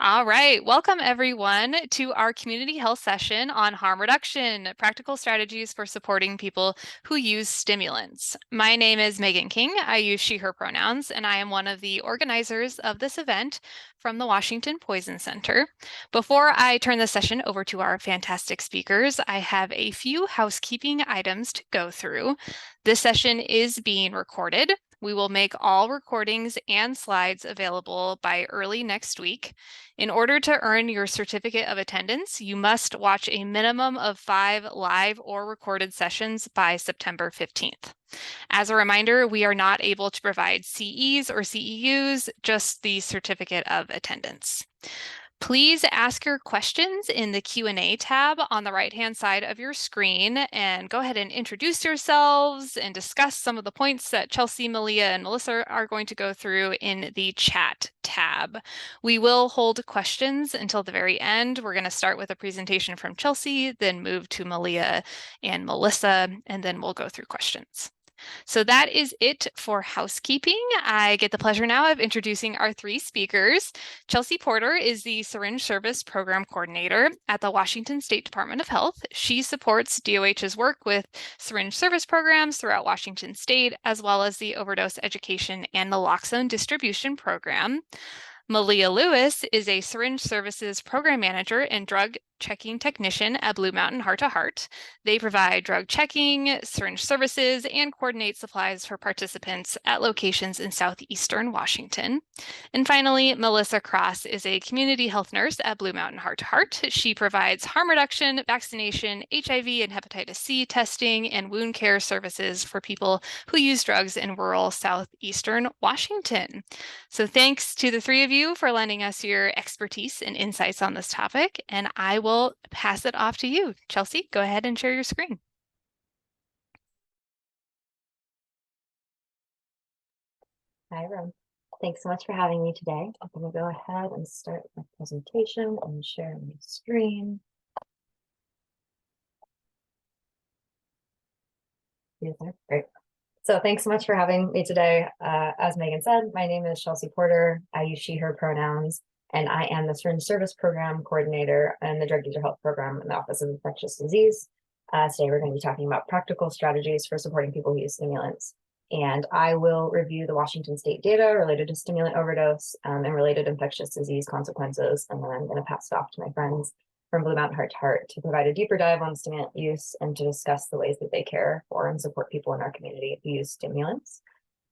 All right, welcome everyone to our community health session on harm reduction, practical strategies for supporting people who use stimulants. My name is Megan King. I use she, her pronouns, and I am one of the organizers of this event from the Washington Poison Center. Before I turn the session over to our fantastic speakers, I have a few housekeeping items to go through. This session is being recorded. We will make all recordings and slides available by early next week. In order to earn your certificate of attendance, you must watch a minimum of 5 live or recorded sessions by September 15th. As a reminder, we are not able to provide CEs or CEUs, just the certificate of attendance. Please ask your questions in the Q&A tab on the right-hand side of your screen, and go ahead and introduce yourselves and discuss some of the points that Chelsea, Malia, and Melissa are going to go through in the chat tab. We will hold questions until the very end. We're going to start with a presentation from Chelsea, then move to Malia and Melissa, and then we'll go through questions. So that is it for housekeeping. I get the pleasure now of introducing our three speakers. Chelsea Porter is the Syringe Service Program Coordinator at the Washington State Department of Health. She supports DOH's work with syringe service programs throughout Washington State, as well as the overdose education and naloxone distribution program. Malia Lewis is a syringe services program manager and drug checking technician at Blue Mountain Heart to Heart. They provide drug checking, syringe services, and coordinate supplies for participants at locations in southeastern Washington. And finally, Melissa Cross is a community health nurse at Blue Mountain Heart to Heart. She provides harm reduction, vaccination, HIV and hepatitis C testing, and wound care services for people who use drugs in rural southeastern Washington. So thanks to the three of you for lending us your expertise and insights on this topic, and I will pass it off to you. Chelsea, go ahead and share your screen. Hi, everyone. Thanks so much for having me today. I'm going to go ahead and start my presentation and share my screen. Great. So thanks so much for having me today. As Megan said, my name is Chelsea Porter. I use she, her pronouns, and I am the Syringe Service Program Coordinator in the Drug User Health Program in the Office of Infectious Disease. Today, we're going to be talking about practical strategies for supporting people who use stimulants. And I will review the Washington State data related to stimulant overdose and related infectious disease consequences. And then I'm going to pass it off to my friends from Blue Mountain Heart to Heart to provide a deeper dive on stimulant use and to discuss the ways that they care for and support people in our community who use stimulants.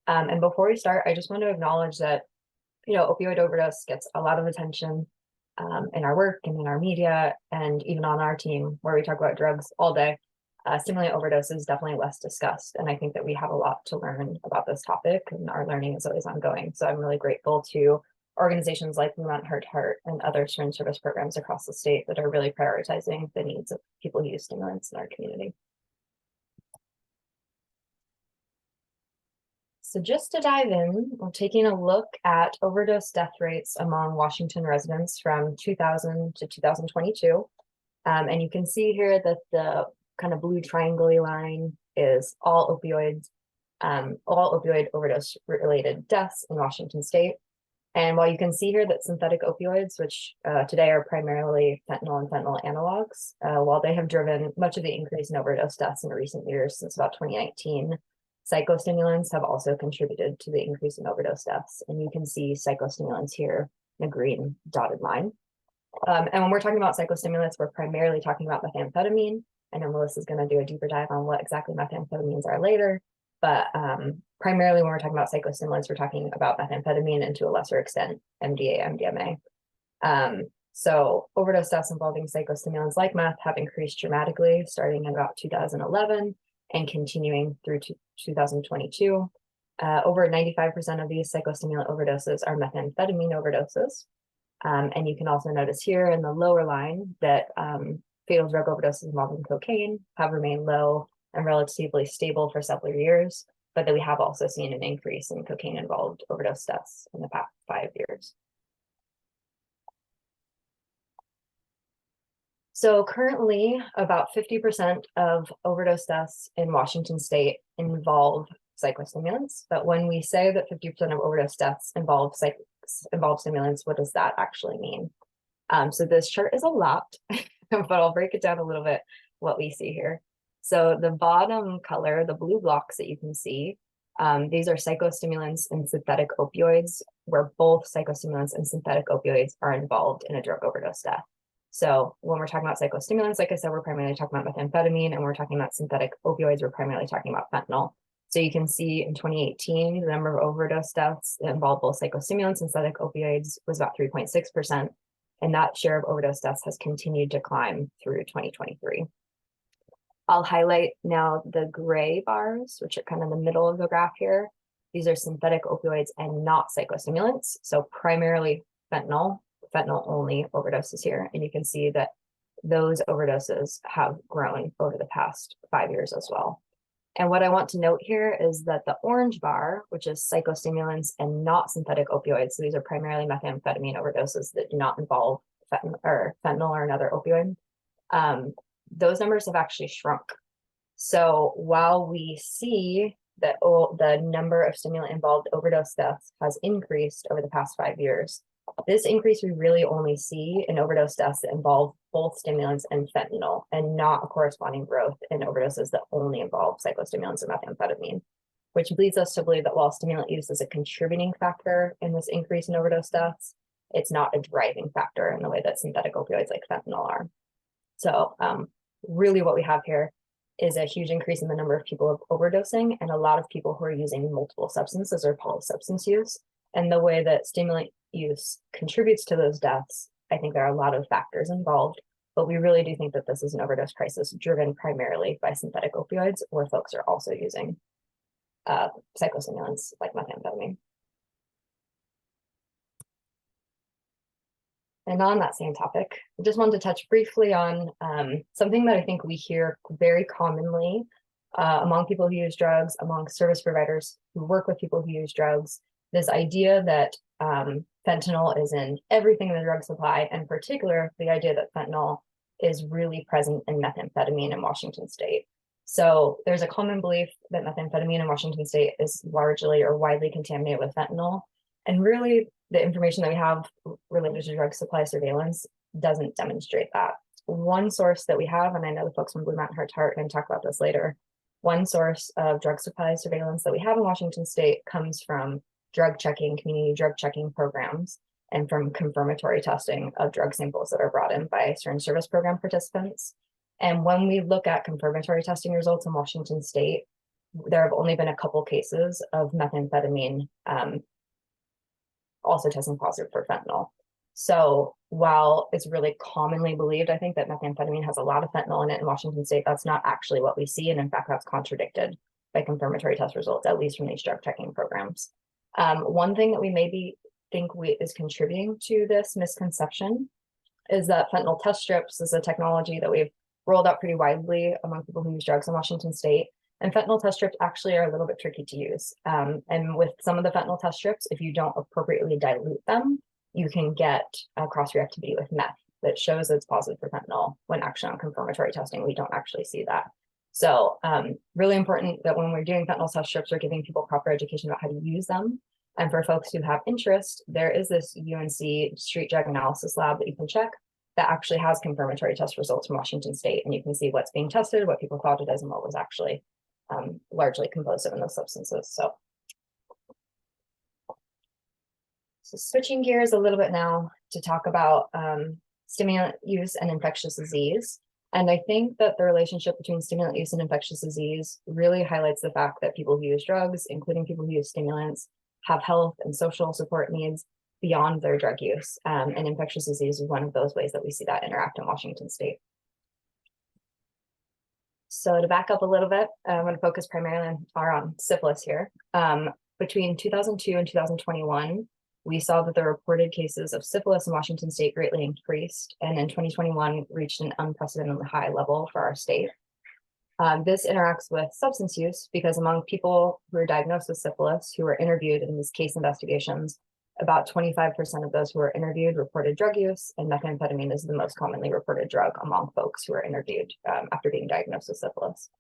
And before we start, I just want to acknowledge that, opioid overdose gets a lot of attention in our work and in our media, and even on our team where we talk about drugs all day. Stimulant overdose is definitely less discussed. And I think that we have a lot to learn about this topic, and our learning is always ongoing. So I'm really grateful to organizations like Blue Mountain Heart to Heart and other syringe service programs across the state that are really prioritizing the needs of people who use stimulants in our community. So just to dive in, we're taking a look at overdose death rates among Washington residents from 2000 to 2022. And you can see here that the kind of blue triangle line is all opioid overdose related deaths in Washington State. And while you can see here that synthetic opioids, which today are primarily fentanyl and fentanyl analogs, while they have driven much of the increase in overdose deaths in recent years since about 2019, psychostimulants have also contributed to the increase in overdose deaths. And you can see psychostimulants here in a green dotted line. And when we're talking about psychostimulants, we're primarily talking about methamphetamine. I know Melissa's going to do a deeper dive on what exactly methamphetamines are later, but primarily when we're talking about psychostimulants, we're talking about methamphetamine and to a lesser extent, MDA, MDMA. So overdose deaths involving psychostimulants like meth have increased dramatically starting in about 2011 and continuing through 2022. Over 95% of these psychostimulant overdoses are methamphetamine overdoses. And you can also notice here in the lower line that fatal drug overdoses involving cocaine have remained low and relatively stable for several years, but that we have also seen an increase in cocaine-involved overdose deaths in the past 5 years. So currently, about 50% of overdose deaths in Washington State involve psychostimulants, but when we say that 50% of overdose deaths involve involve stimulants, what does that actually mean? So this chart is a lot, but I'll break it down a little bit what we see here. So the bottom color, the blue blocks that you can see, these are psychostimulants and synthetic opioids, where both psychostimulants and synthetic opioids are involved in a drug overdose death. So when we're talking about psychostimulants, like I said, we're primarily talking about methamphetamine, and when we're talking about synthetic opioids, we're primarily talking about fentanyl. So you can see in 2018, the number of overdose deaths that involved both psychostimulants and synthetic opioids was about 3.6%. And that share of overdose deaths has continued to climb through 2023. I'll highlight now the gray bars, which are kind of in the middle of the graph here. These are synthetic opioids and not psychostimulants. So primarily fentanyl only overdoses here. And you can see that those overdoses have grown over the past 5 years as well. And what I want to note here is that the orange bar, which is psychostimulants and not synthetic opioids, so these are primarily methamphetamine overdoses that do not involve fentanyl or another opioid, those numbers have actually shrunk. So while we see that the number of stimulant-involved overdose deaths has increased over the past 5 years, this increase we really only see in overdose deaths that involve both stimulants and fentanyl, and not a corresponding growth in overdoses that only involve psychostimulants and methamphetamine, which leads us to believe that while stimulant use is a contributing factor in this increase in overdose deaths, it's not a driving factor in the way that synthetic opioids like fentanyl are. So really what we have here is a huge increase in the number of people overdosing, and a lot of people who are using multiple substances or polysubstance use. And the way that stimulant use contributes to those deaths, I think there are a lot of factors involved, but we really do think that this is an overdose crisis driven primarily by synthetic opioids, where folks are also using psychostimulants like methamphetamine. And on that same topic, I just wanted to touch briefly on something that I think we hear very commonly among people who use drugs, among service providers who work with people who use drugs, this idea that fentanyl is in everything in the drug supply, and in particular, the idea that fentanyl is really present in methamphetamine in Washington state. So there's a common belief that methamphetamine in Washington state is largely or widely contaminated with fentanyl. And really, the information that we have related to drug supply surveillance doesn't demonstrate that. One source that we have, and I know the folks from Blue Mountain Heart to Heart are going to talk about this later, one source of drug supply surveillance that we have in Washington state comes from community drug checking programs, and from confirmatory testing of drug samples that are brought in by certain service program participants. And when we look at confirmatory testing results in Washington state, there have only been a couple cases of methamphetamine also testing positive for fentanyl. So while it's really commonly believed, I think, that methamphetamine has a lot of fentanyl in it in Washington state, that's not actually what we see. And in fact, that's contradicted by confirmatory test results, at least from these drug checking programs. One thing that we maybe think is contributing to this misconception is that fentanyl test strips is a technology that we've rolled out pretty widely among people who use drugs in Washington state. And fentanyl test strips actually are a little bit tricky to use. And with some of the fentanyl test strips, if you don't appropriately dilute them, you can get a cross-reactivity with meth that shows it's positive for fentanyl, when actually on confirmatory testing, we don't actually see that. So really important that when we're doing fentanyl test strips, we're giving people proper education about how to use them. And for folks who have interest, there is this UNC street drug analysis lab that you can check that actually has confirmatory test results from Washington state. And you can see what's being tested, what people thought it is, and what was actually largely composed of in those substances. So switching gears a little bit now to talk about stimulant use and infectious disease. And I think that the relationship between stimulant use and infectious disease really highlights the fact that people who use drugs, including people who use stimulants, have health and social support needs beyond their drug use. And infectious disease is one of those ways that we see that interact in Washington state. So to back up a little bit, I'm going to focus primarily on syphilis here. Between 2002 and 2021, we saw that the reported cases of syphilis in Washington state greatly increased, and in 2021 reached an unprecedentedly high level for our state. This interacts with substance use, because among people who are diagnosed with syphilis who were interviewed in these case investigations, about 25% of those who were interviewed reported drug use, and methamphetamine is the most commonly reported drug among folks who are interviewed after being diagnosed with syphilis.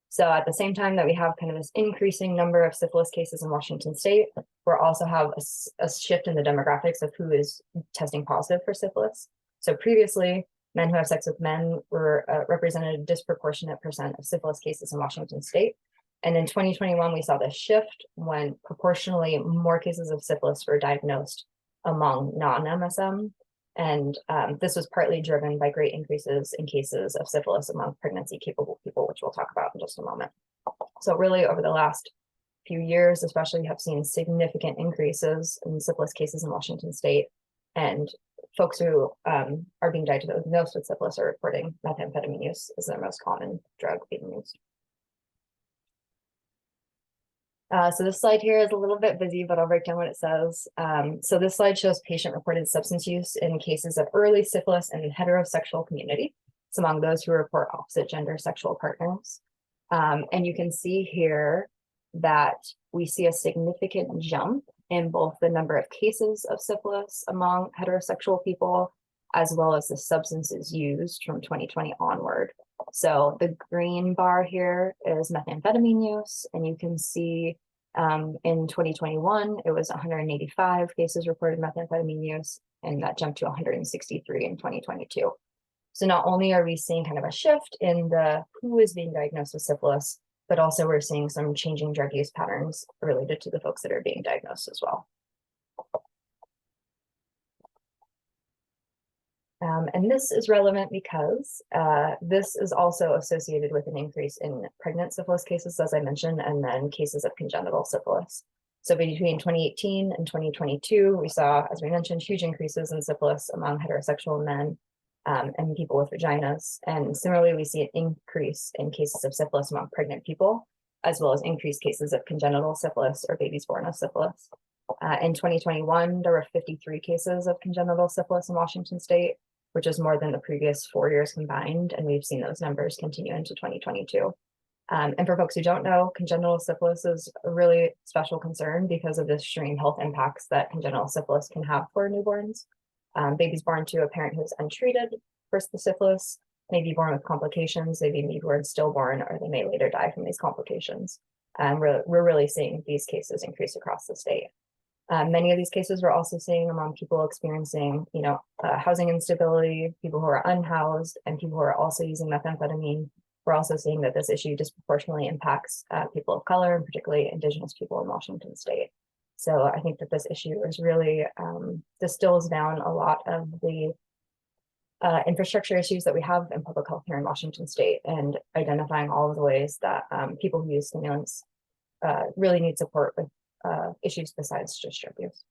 So at the same time that we have kind of this increasing number of syphilis cases in Washington state, we also have a shift in the demographics of who is testing positive for syphilis. So previously, men who have sex with men were represented a disproportionate percent of syphilis cases in Washington state. And in 2021, we saw this shift when proportionally more cases of syphilis were diagnosed among non-MSM. And this was partly driven by great increases in cases of syphilis among pregnancy-capable people, which we'll talk about in just a moment. So really over the last few years, especially, we have seen significant increases in syphilis cases in Washington state. And folks who are being diagnosed with syphilis are reporting methamphetamine use as their most common drug being used. So this slide here is a little bit busy, but I'll break down what it says. So this slide shows patient-reported substance use in cases of early syphilis in the heterosexual community. It's among those who report opposite gender sexual partners. And you can see here that we see a significant jump in both the number of cases of syphilis among heterosexual people, as well as the substances used from 2020 onward. So the green bar here is methamphetamine use, and you can see in 2021, it was 185 cases reported methamphetamine use, and that jumped to 163 in 2022. So not only are we seeing kind of a shift in the who is being diagnosed with syphilis, but also we're seeing some changing drug use patterns related to the folks that are being diagnosed as well. And this is relevant because this is also associated with an increase in pregnant syphilis cases, as I mentioned, and then cases of congenital syphilis. So between 2018 and 2022, we saw, as we mentioned, huge increases in syphilis among heterosexual men and people with vaginas. And similarly, we see an increase in cases of syphilis among pregnant people, as well as increased cases of congenital syphilis or babies born with syphilis. In 2021, there were 53 cases of congenital syphilis in Washington state, which is more than the previous 4 years combined. And we've seen those numbers continue into 2022. And for folks who don't know, congenital syphilis is a really special concern because of the extreme health impacts that congenital syphilis can have for newborns. Babies born to a parent who's untreated for the syphilis may be born with complications, they may be born stillborn, or they may later die from these complications. We're really seeing these cases increase across the state. Many of these cases we're also seeing among people experiencing, housing instability, people who are unhoused, and people who are also using methamphetamine. We're also seeing that this issue disproportionately impacts people of color, and particularly Indigenous people in Washington state. So I think that this issue is really distills down a lot of the infrastructure issues that we have in public health here in Washington state, and identifying all of the ways that people who use stimulants really need support with issues besides just drug use.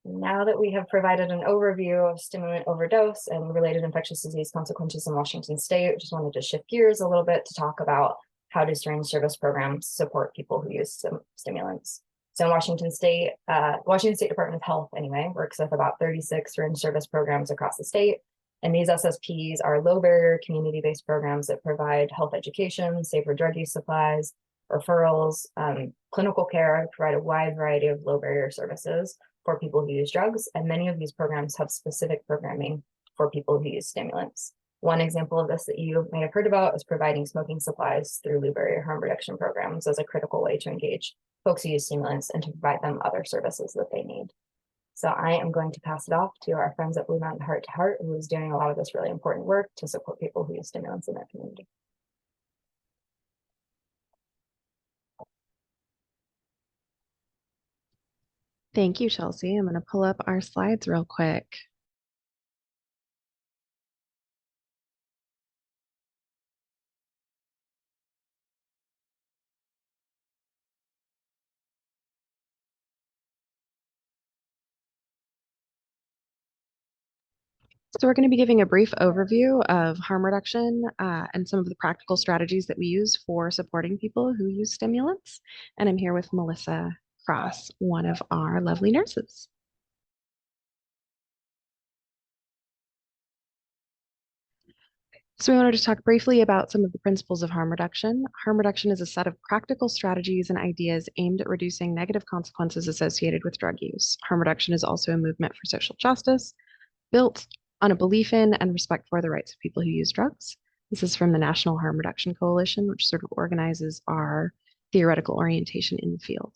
Now that we have provided an overview of stimulant overdose and related infectious disease consequences in Washington state, I just wanted to shift gears a little bit to talk about how do syringe service programs support people who use stimulants. So in Washington State Department of Health anyway, works with about 36 syringe service programs across the state. And these SSPs are low barrier community-based programs that provide health education, safer drug use supplies, referrals, clinical care, provide a wide variety of low barrier services for people who use drugs. And many of these programs have specific programming for people who use stimulants. One example of this that you may have heard about is providing smoking supplies through low barrier harm reduction programs as a critical way to engage folks who use stimulants and to provide them other services that they need. So I am going to pass it off to our friends at Blue Mountain Heart to Heart, who is doing a lot of this really important work to support people who use stimulants in their community. Thank you, Chelsea. I'm going to pull up our slides real quick. So we're going to be giving a brief overview of harm reduction and some of the practical strategies that we use for supporting people who use stimulants. And I'm here with Melissa Cross, one of our lovely nurses. So we wanted to talk briefly about some of the principles of harm reduction. Harm reduction is a set of practical strategies and ideas aimed at reducing negative consequences associated with drug use. Harm reduction is also a movement for social justice built on a belief in and respect for the rights of people who use drugs. This is from the National Harm Reduction Coalition, which sort of organizes our theoretical orientation in the field.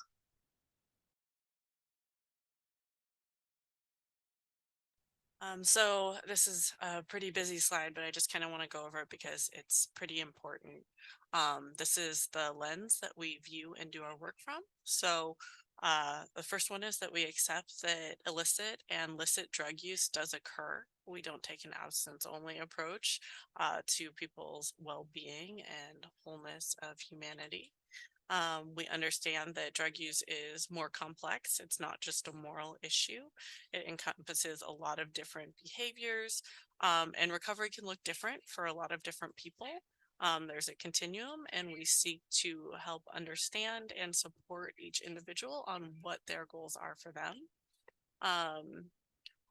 So this is a pretty busy slide, but I just kind of want to go over it because it's pretty important. This is the lens that we view and do our work from. So the first one is that we accept that illicit and licit drug use does occur. We don't take an abstinence-only approach to people's well-being and wholeness of humanity. We understand that drug use is more complex. It's not just a moral issue. It encompasses a lot of different behaviors, and recovery can look different for a lot of different people. There's a continuum, and we seek to help understand and support each individual on what their goals are for them.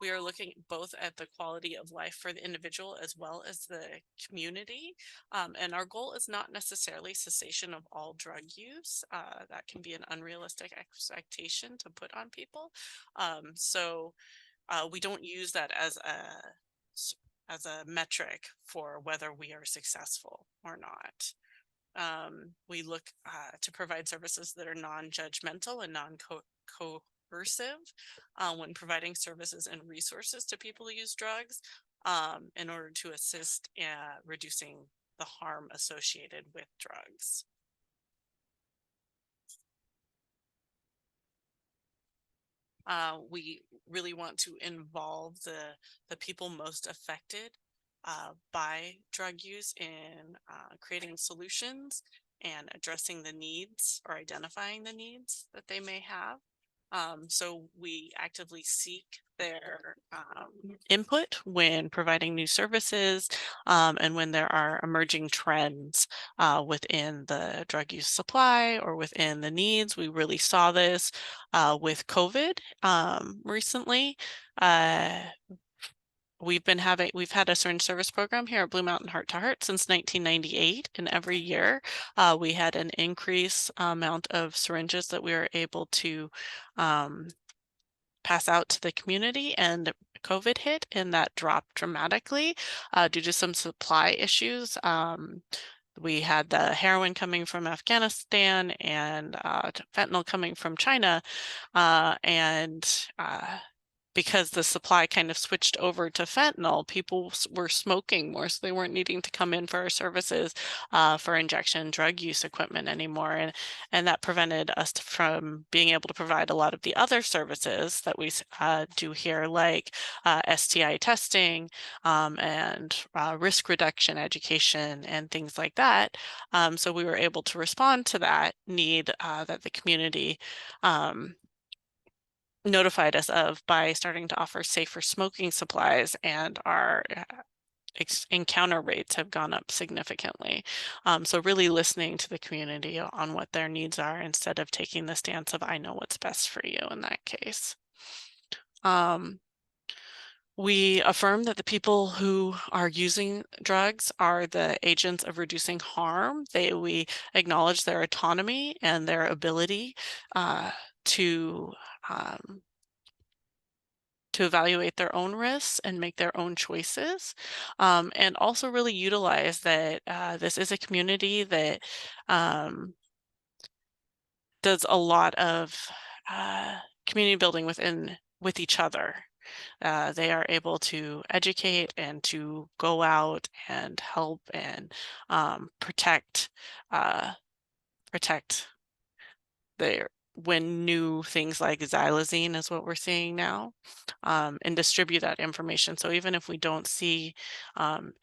We are looking both at the quality of life for the individual as well as the community. And our goal is not necessarily cessation of all drug use. That can be an unrealistic expectation to put on people. So we don't use that as a metric for whether we are successful or not. We look to provide services that are non-judgmental and non-coercive when providing services and resources to people who use drugs in order to assist reducing the harm associated with drugs. We really want to involve the people most affected by drug use in creating solutions and addressing the needs or identifying the needs that they may have. So we actively seek their input when providing new services and when there are emerging trends within the drug use supply or within the needs. We really saw this with COVID recently. We've had a syringe service program here at Blue Mountain Heart to Heart since 1998, and every year we had an increased amount of syringes that we were able to pass out to the community, and COVID hit and that dropped dramatically due to some supply issues. We had the heroin coming from Afghanistan and fentanyl coming from China, and because the supply kind of switched over to fentanyl, people were smoking more, so they weren't needing to come in for our services for injection drug use equipment anymore. And that prevented us from being able to provide a lot of the other services that we do here, like STI testing and risk reduction education and things like that. So we were able to respond to that need that the community notified us of by starting to offer safer smoking supplies, and our encounter rates have gone up significantly. So really listening to the community on what their needs are instead of taking the stance of I know what's best for you in that case. We affirm that the people who are using drugs are the agents of reducing harm. We acknowledge their autonomy and their ability to evaluate their own risks and make their own choices, and also really utilize that this is a community that does a lot of community building with each other. They are able to educate and to go out and help and protect when new things like xylazine is what we're seeing now, and distribute that information. So even if we don't see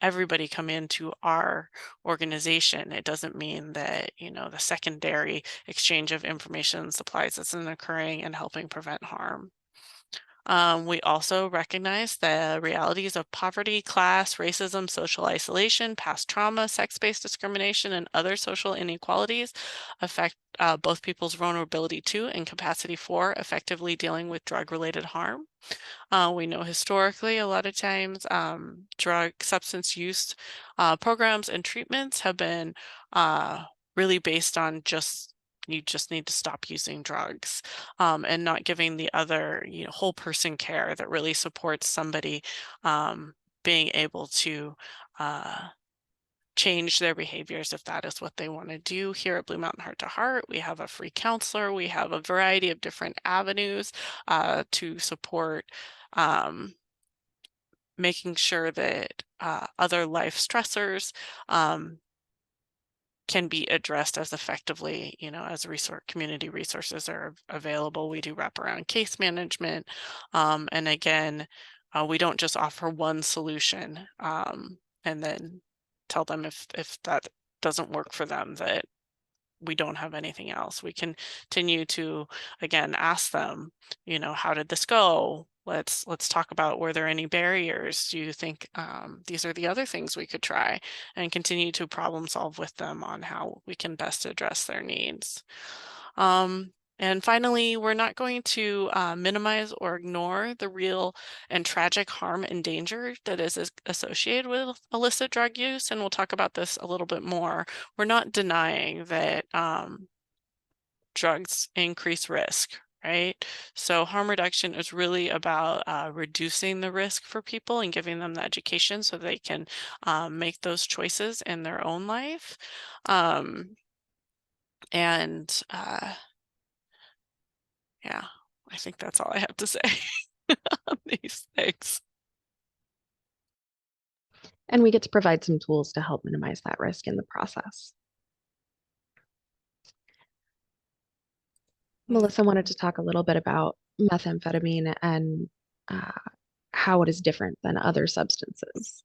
everybody come into our organization, it doesn't mean that, the secondary exchange of information supplies isn't occurring and helping prevent harm. We also recognize the realities of poverty, class, racism, social isolation, past trauma, sex-based discrimination, and other social inequalities affect both people's vulnerability to and capacity for effectively dealing with drug-related harm. We know historically a lot of times drug substance use programs and treatments have been really based on you just need to stop using drugs and not giving the other whole person care that really supports somebody being able to change their behaviors if that is what they want to do. Here at Blue Mountain Heart to Heart, we have a free counselor. We have a variety of different avenues to support making sure that other life stressors can be addressed as effectively, as community resources are available. We do wraparound case management. And again, we don't just offer one solution and then tell them if that doesn't work for them, that we don't have anything else. We continue to, again, ask them, how did this go? Let's talk about, were there any barriers? Do you think these are the other things we could try? And continue to problem solve with them on how we can best address their needs. And finally, we're not going to minimize or ignore the real and tragic harm and danger that is associated with illicit drug use. And we'll talk about this a little bit more. We're not denying that drugs increase risk, right? So harm reduction is really about reducing the risk for people and giving them the education so they can make those choices in their own life. And yeah, I think that's all I have to say on these things. And we get to provide some tools to help minimize that risk in the process. Melissa wanted to talk a little bit about methamphetamine and how it is different than other substances.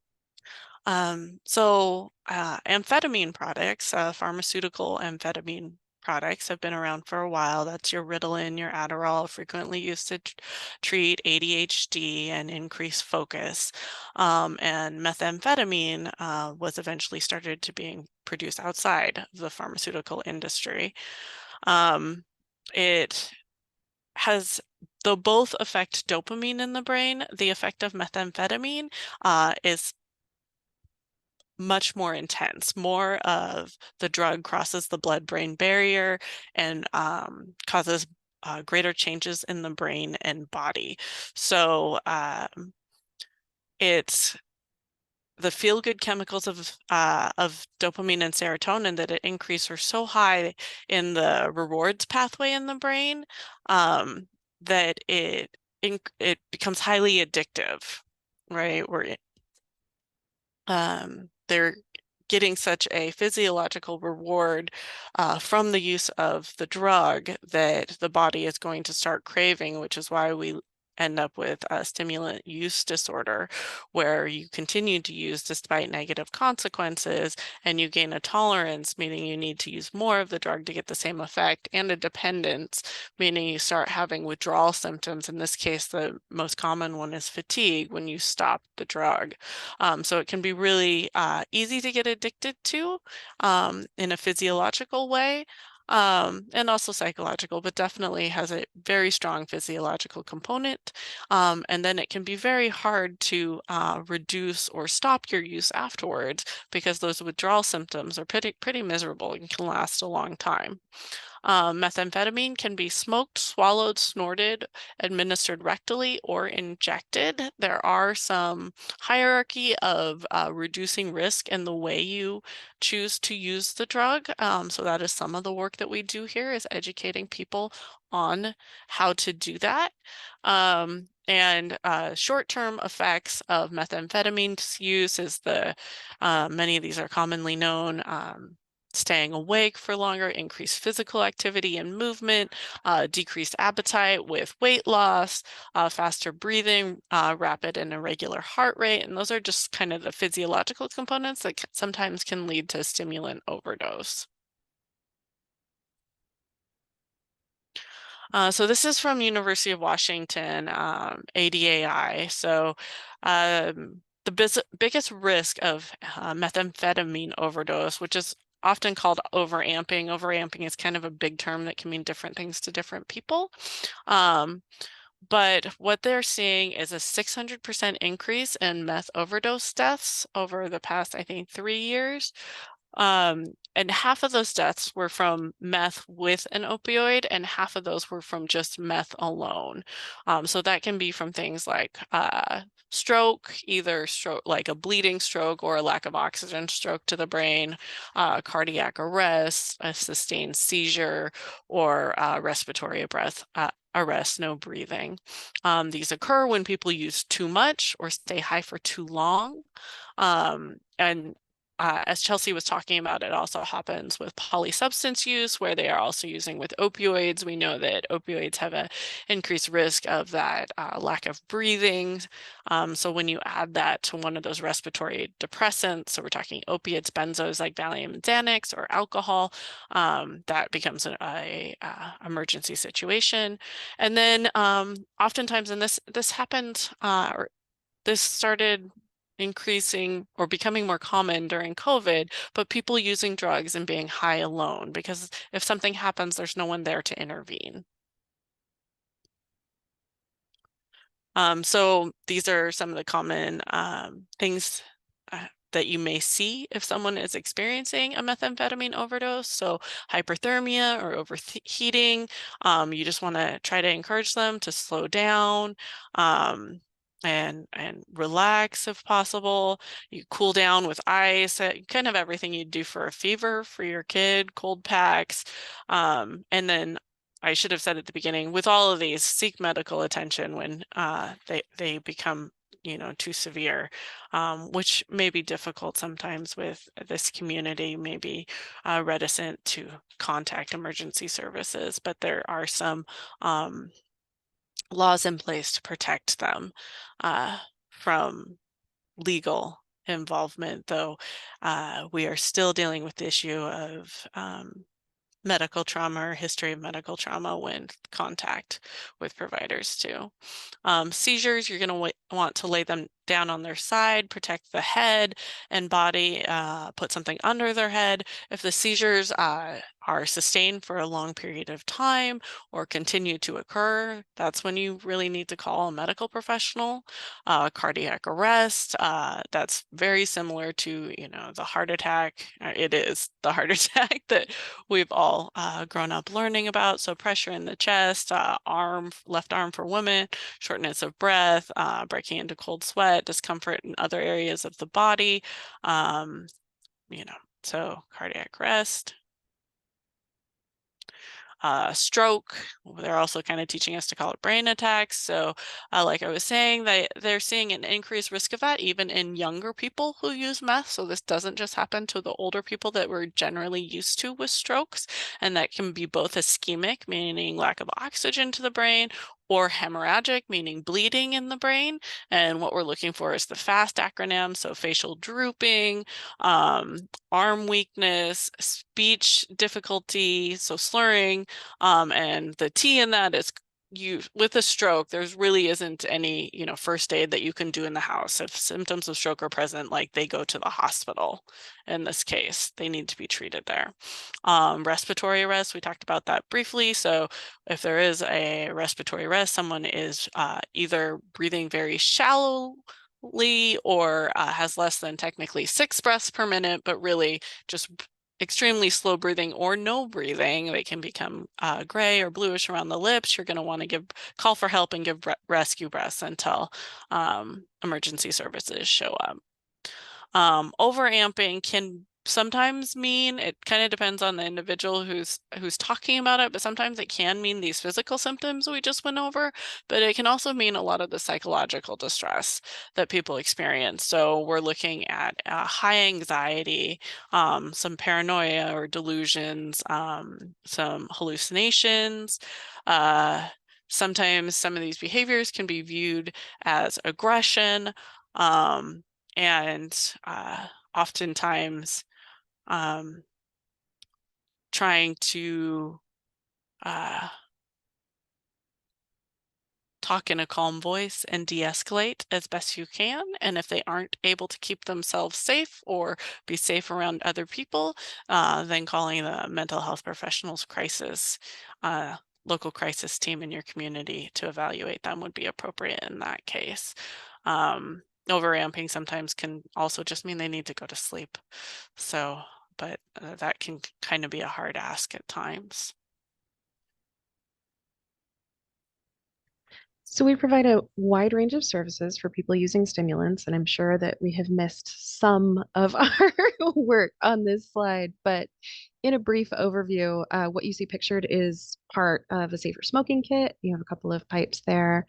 Amphetamine products, pharmaceutical amphetamine products have been around for a while. That's your Ritalin, your Adderall, frequently used to treat ADHD and increase focus. And methamphetamine was eventually started to being produced outside the pharmaceutical industry. It has, though both affect dopamine in the brain, the effect of methamphetamine is much more intense. More of the drug crosses the blood-brain barrier and causes greater changes in the brain and body. So it's the feel-good chemicals of dopamine and serotonin that it increase are so high in the rewards pathway in the brain that it becomes highly addictive, right? They're getting such a physiological reward from the use of the drug that the body is going to start craving, which is why we end up with a stimulant use disorder, where you continue to use despite negative consequences, and you gain a tolerance, meaning you need to use more of the drug to get the same effect, and a dependence, meaning you start having withdrawal symptoms. In this case, the most common one is fatigue when you stop the drug. So it can be really easy to get addicted to in a physiological way. And also psychological, but definitely has a very strong physiological component. And then it can be very hard to reduce or stop your use afterwards, because those withdrawal symptoms are pretty miserable and can last a long time. Methamphetamine can be smoked, swallowed, snorted, administered rectally, or injected. There are some hierarchy of reducing risk in the way you choose to use the drug. So that is some of the work that we do here, is educating people on how to do that. And short-term effects of methamphetamine use is many of these are commonly known. Staying awake for longer, increased physical activity and movement, decreased appetite with weight loss, faster breathing, rapid and irregular heart rate. And those are just kind of the physiological components that sometimes can lead to stimulant overdose. So this is from University of Washington, ADAI. So the biggest risk of methamphetamine overdose, which is often called overamping. Overamping is kind of a big term that can mean different things to different people. But what they're seeing is a 600% increase in meth overdose deaths over the past, I think, 3 years. And half of those deaths were from meth with an opioid, and half of those were from just meth alone. So that can be from things like stroke, either stroke, like a bleeding stroke or a lack of oxygen stroke to the brain, cardiac arrest, a sustained seizure, or respiratory arrest, no breathing. These occur when people use too much or stay high for too long. And as Chelsea was talking about, it also happens with polysubstance use, where they are also using with opioids. We know that opioids have an increased risk of that lack of breathing. So when you add that to one of those respiratory depressants, so we're talking opiates, benzos like Valium and Xanax, or alcohol, that becomes a emergency situation. And then oftentimes, and this happened, or this started increasing or becoming more common during COVID, but people using drugs and being high alone, because if something happens, there's no one there to intervene. So these are some of the common things that you may see if someone is experiencing a methamphetamine overdose. So hyperthermia or overheating. You just want to try to encourage them to slow down and relax if possible. You cool down with ice, kind of everything you'd do for a fever for your kid, cold packs. And then I should have said at the beginning, with all of these, seek medical attention when they become, too severe, which may be difficult sometimes with this community, maybe reticent to contact emergency services, but there are some laws in place to protect them from legal involvement, though we are still dealing with the issue of medical trauma or history of medical trauma when contact with providers too. Seizures, you're going to want to lay them down on their side, protect the head and body, put something under their head. If the seizures are sustained for a long period of time or continue to occur, that's when you really need to call a medical professional. Cardiac arrest, that's very similar to, the heart attack. It is the heart attack that we've all grown up learning about. So pressure in the chest, left arm for women, shortness of breath, breaking into cold sweat, discomfort in other areas of the body, so cardiac arrest. Stroke, they're also kind of teaching us to call it brain attacks. So like I was saying, they're seeing an increased risk of that even in younger people who use meth. So this doesn't just happen to the older people that we're generally used to with strokes. And that can be both ischemic, meaning lack of oxygen to the brain, or hemorrhagic, meaning bleeding in the brain. And what we're looking for is the FAST acronym, so facial drooping, arm weakness, speech difficulty, so slurring, and the T in that is with a stroke, there's really isn't any, first aid that you can do in the house. If symptoms of stroke are present, like they go to the hospital. In this case, they need to be treated there. Respiratory arrest, we talked about that briefly. So if there is a respiratory arrest, someone is either breathing very shallowly or has less than technically 6 breaths per minute, but really just extremely slow breathing or no breathing. They can become gray or bluish around the lips. You're going to want to call for help and give rescue breaths until emergency services show up. Overamping can sometimes mean, it kind of depends on the individual who's talking about it, but sometimes it can mean these physical symptoms we just went over, but it can also mean a lot of the psychological distress that people experience. So we're looking at high anxiety, some paranoia or delusions, some hallucinations. Sometimes some of these behaviors can be viewed as aggression, and oftentimes trying to talk in a calm voice and de-escalate as best you can. And if they aren't able to keep themselves safe or be safe around other people, then calling the mental health professionals local crisis team in your community to evaluate them would be appropriate in that case. Overamping sometimes can also just mean they need to go to sleep. So but that can kind of be a hard ask at times. So we provide a wide range of services for people using stimulants, and I'm sure that we have missed some of our work on this slide, but in a brief overview, what you see pictured is part of a safer smoking kit. You have a couple of pipes there,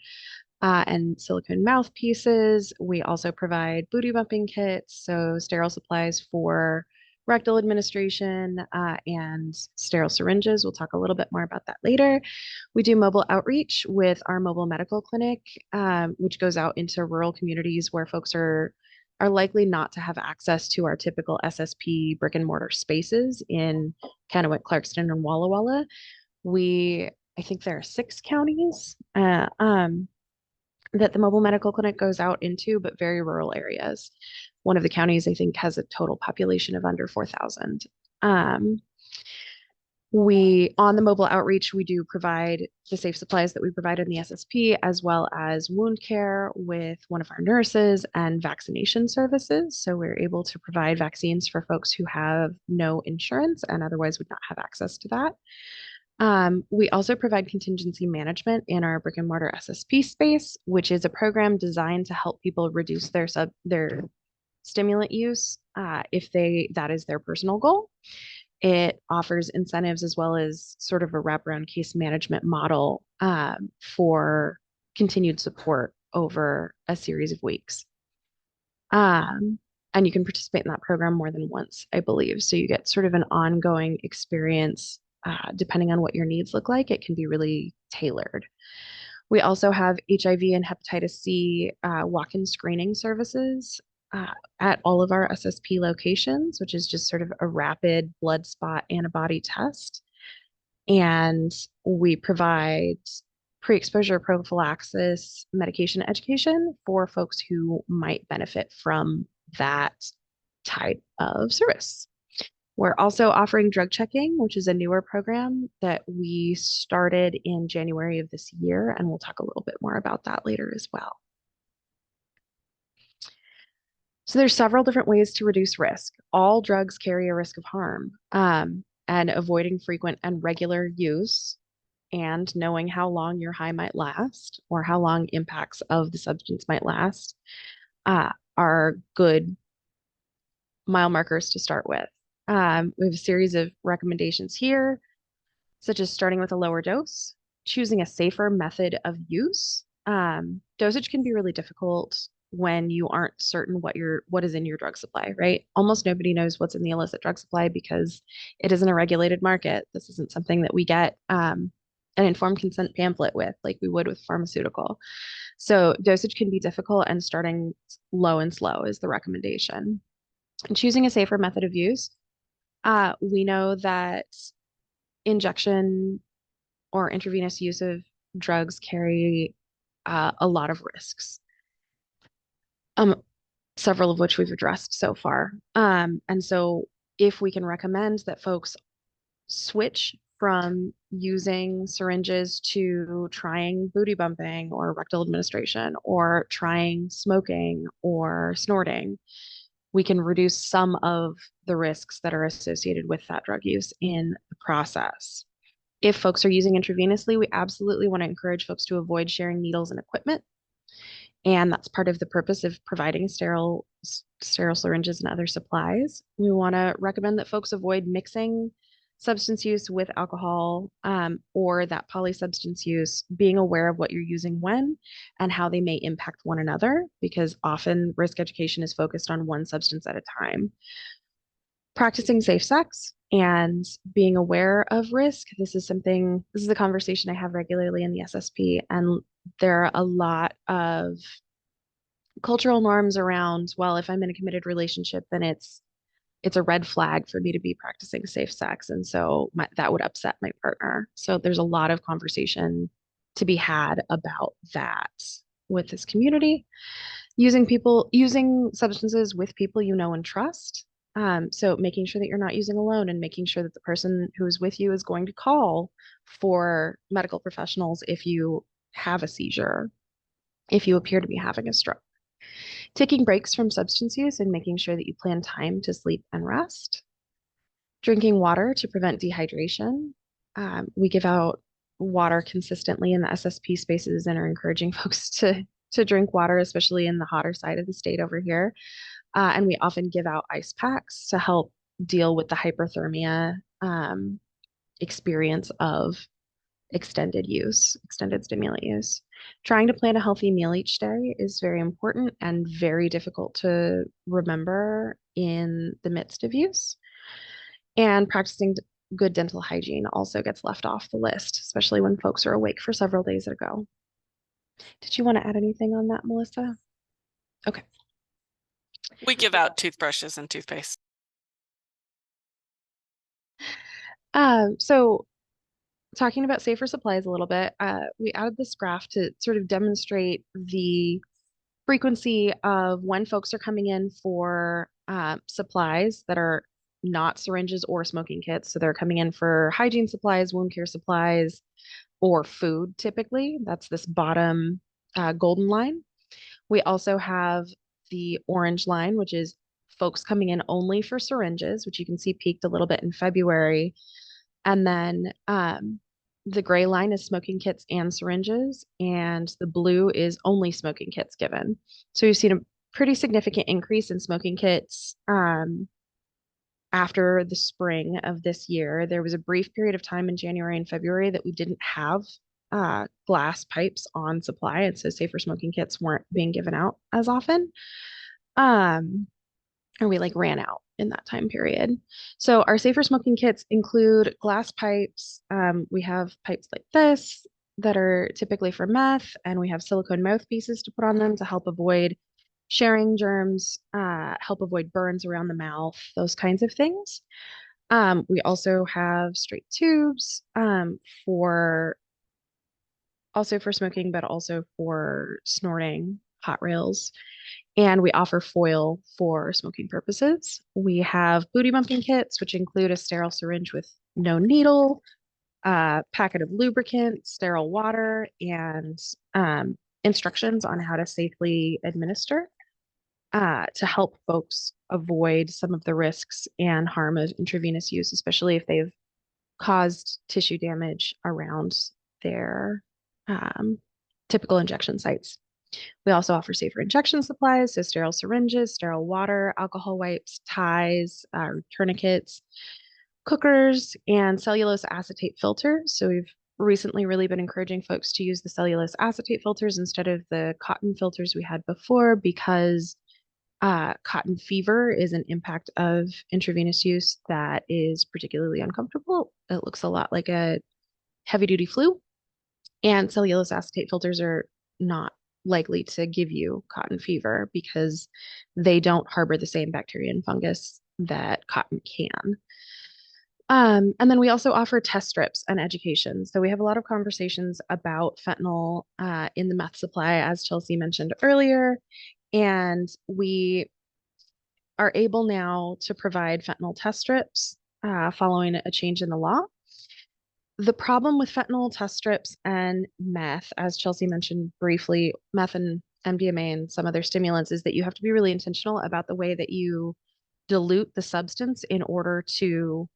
and silicone mouthpieces. We also provide booty bumping kits, so sterile supplies for rectal administration, and sterile syringes. We'll talk a little bit more about that later. We do mobile outreach with our mobile medical clinic, which goes out into rural communities where folks are likely not to have access to our typical SSP brick and mortar spaces in Kennewick, Clarkston, and Walla Walla. I think there are 6 counties that the mobile medical clinic goes out into, but very rural areas. One of the counties, I think, has a total population of under 4,000. On the mobile outreach, we do provide the safe supplies that we provide in the SSP, as well as wound care with one of our nurses and vaccination services. So we're able to provide vaccines for folks who have no insurance and otherwise would not have access to that. We also provide contingency management in our brick and mortar SSP space, which is a program designed to help people reduce their stimulant use if that is their personal goal. It offers incentives as well as sort of a wraparound case management model for continued support over a series of weeks. And you can participate in that program more than once, I believe. So you get sort of an ongoing experience. Depending on what your needs look like, it can be really tailored. We also have HIV and hepatitis C walk-in screening services at all of our SSP locations, which is just sort of a rapid blood spot antibody test. And we provide pre-exposure prophylaxis medication education for folks who might benefit from that type of service. We're also offering drug checking, which is a newer program that we started in January of this year, and we'll talk a little bit more about that later as well. So there's several different ways to reduce risk. All drugs carry a risk of harm, and avoiding frequent and regular use and knowing how long your high might last or how long impacts of the substance might last are good mile markers to start with. We have a series of recommendations here, such as starting with a lower dose, choosing a safer method of use. Dosage can be really difficult when you aren't certain what is in your drug supply, right? Almost nobody knows what's in the illicit drug supply because it isn't a regulated market. This isn't something that we get an informed consent pamphlet with, like we would with pharmaceutical. So dosage can be difficult, and starting low and slow is the recommendation. And choosing a safer method of use. We know that injection or intravenous use of drugs carry a lot of risks, several of which we've addressed so far. And so if we can recommend that folks switch from using syringes to trying booty bumping or rectal administration or trying smoking or snorting, we can reduce some of the risks that are associated with that drug use in the process. If folks are using intravenously, we absolutely want to encourage folks to avoid sharing needles and equipment. And that's part of the purpose of providing sterile syringes and other supplies. We want to recommend that folks avoid mixing substance use with alcohol or that polysubstance use, being aware of what you're using when and how they may impact one another, because often risk education is focused on one substance at a time. Practicing safe sex and being aware of risk. This is the conversation I have regularly in the SSP, and there are a lot of cultural norms around, well, if I'm in a committed relationship, then it's a red flag for me to be practicing safe sex. And so that would upset my partner. So there's a lot of conversation to be had about that with this community. Using substances with people you know and trust. So making sure that you're not using alone and making sure that the person who is with you is going to call for medical professionals if you have a seizure, if you appear to be having a stroke. Taking breaks from substance use and making sure that you plan time to sleep and rest. Drinking water to prevent dehydration. We give out water consistently in the SSP spaces and are encouraging folks to drink water, especially in the hotter side of the state over here. And we often give out ice packs to help deal with the hyperthermia experience of extended stimulant use. Trying to plan a healthy meal each day is very important and very difficult to remember in the midst of use. And practicing good dental hygiene also gets left off the list, especially when folks are awake for several days at a go. Did you want to add anything on that, Melissa? Okay. We give out toothbrushes and toothpaste. So talking about safer supplies a little bit, we added this graph to sort of demonstrate the frequency of when folks are coming in for supplies that are not syringes or smoking kits. So they're coming in for hygiene supplies, wound care supplies, or food typically. That's this bottom golden line. We also have the orange line, which is folks coming in only for syringes, which you can see peaked a little bit in February. And then the gray line is smoking kits and syringes, and the blue is only smoking kits given. So you've seen a pretty significant increase in smoking kits after the spring of this year. There was a brief period of time in January and February that we didn't have glass pipes on supply, and so safer smoking kits weren't being given out as often. Or we like ran out in that time period. So our safer smoking kits include glass pipes. We have pipes like this that are typically for meth, and we have silicone mouthpieces to put on them to help avoid sharing germs, help avoid burns around the mouth, those kinds of things. We also have straight tubes for also for smoking, but also for snorting hot rails. And we offer foil for smoking purposes. We have booty bumping kits, which include a sterile syringe with no needle, a packet of lubricant, sterile water, and instructions on how to safely administer to help folks avoid some of the risks and harm of intravenous use, especially if they've caused tissue damage around their typical injection sites. We also offer safer injection supplies, so sterile syringes, sterile water, alcohol wipes, ties, tourniquets, cookers, and cellulose acetate filters. So we've recently really been encouraging folks to use the cellulose acetate filters instead of the cotton filters we had before, because cotton fever is an impact of intravenous use that is particularly uncomfortable. It looks a lot like a heavy duty flu, and cellulose acetate filters are not likely to give you cotton fever because they don't harbor the same bacteria and fungus that cotton can. And then we also offer test strips and education. So we have a lot of conversations about fentanyl in the meth supply, as Chelsea mentioned earlier. And we are able now to provide fentanyl test strips following a change in the law. The problem with fentanyl test strips and meth, as Chelsea mentioned briefly, meth and MDMA and some other stimulants, is that you have to be really intentional about the way that you dilute the substance in order to